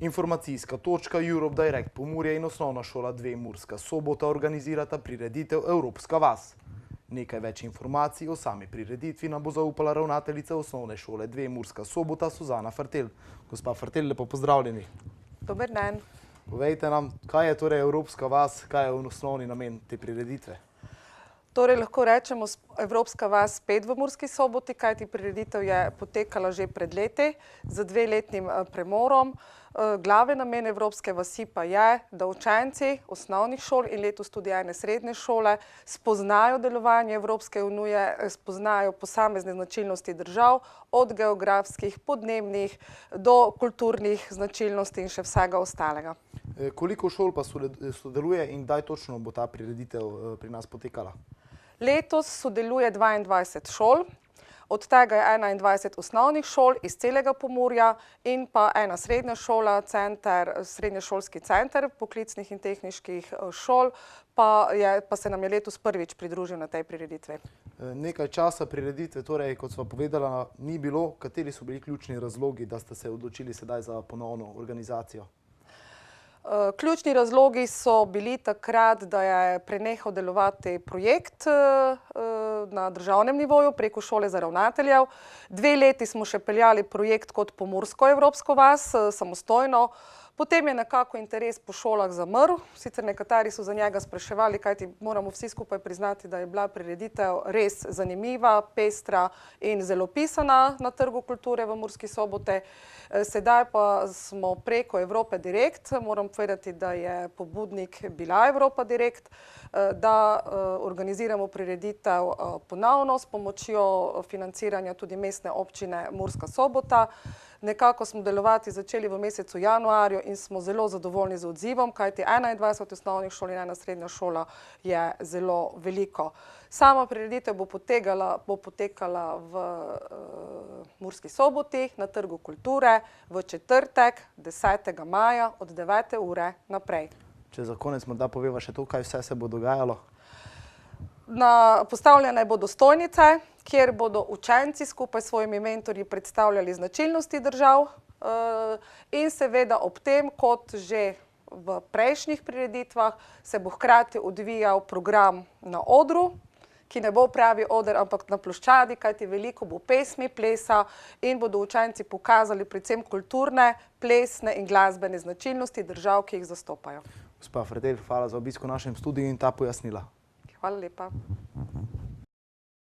Informacijska točka Europe Direct Pomurje in Osnovna šola 2 Murska Sobota organizirata prireditev Evropska vas. Nekaj več informacij o sami prireditvi nam bo zaupala ravnateljica Osnovne šole 2 Murska Sobota Suzana Fartelj. Gospa Fartelj, lepo pozdravljeni. Dober dan. Povejte nam, kaj je torej Evropska vas, kaj je osnovni namen te prireditve? Torej lahko rečemo Evropska vas spet v Murski Soboti, kajti prireditev je potekala že pred leti z 2-letnim premorom. Glavni namen Evropske vasi pa je, da učenci osnovnih šol in letos tudi ene srednje šole spoznajo delovanje Evropske unije, spoznajo posamezne značilnosti držav, od geografskih, podnebnih do kulturnih značilnosti in še vsega ostalega. Koliko šol pa sodeluje in kdaj točno bo ta prireditev pri nas potekala? Letos sodeluje 22 šol, od tega je 21 osnovnih šol iz celega Pomurja in pa ena srednja šola, srednješolski center poklicnih in tehniških šol, pa se nam je letos prvič pridružil na tej prireditvi. Nekaj časa prireditve, torej, kot sva povedala, ni bilo. Kateri so bili ključni razlogi, da ste se odločili sedaj za ponovno organizacijo? Ključni razlogi so bili takrat, da je prenehal delovati projekt na državnem nivoju preko šole za ravnateljev. 2 leti smo še peljali projekt kot Pomursko Evropsko vas, samostojno. Potem je nekako interes po šolah zamrl, sicer nekateri so za njega spraševali, kajti moramo vsi skupaj priznati, da je bila prireditev res zanimiva, pestra in zelo pisana na Trgu kulture v Murski Soboti. Sedaj pa smo preko Evrope Direkt, moram povedati, da je pobudnik bila Evropa Direkt, da organiziramo prireditev ponovno s pomočjo financiranja tudi mestne občine Murska Sobota. Nekako smo delovati začeli v mesecu januarju in smo zelo zadovoljni z odzivom, kajti 21 osnovnih šol in ena srednja šola je zelo veliko. Sama prireditev bo potekala v Murski Soboti na Trgu kulture v četrtek, 10. maja od 9. ure naprej. Če za konec morda poveva še to, kaj vse se bo dogajalo? Postavljene bodo stojnice, kjer bodo učenci skupaj s svojimi mentorji predstavljali značilnosti držav in seveda ob tem, kot že v prejšnjih prireditvah, se bo hkrati odvijal program na odru, ki ne bo pravi oder, ampak na ploščadi, kajti veliko bo pesmi, plesa in bodo učenci pokazali predvsem kulturne, plesne in glasbene značilnosti držav, ki jih zastopajo. Gospa Fartelj, hvala za obisk v našem studiu in ta pojasnila. Hvala lepa.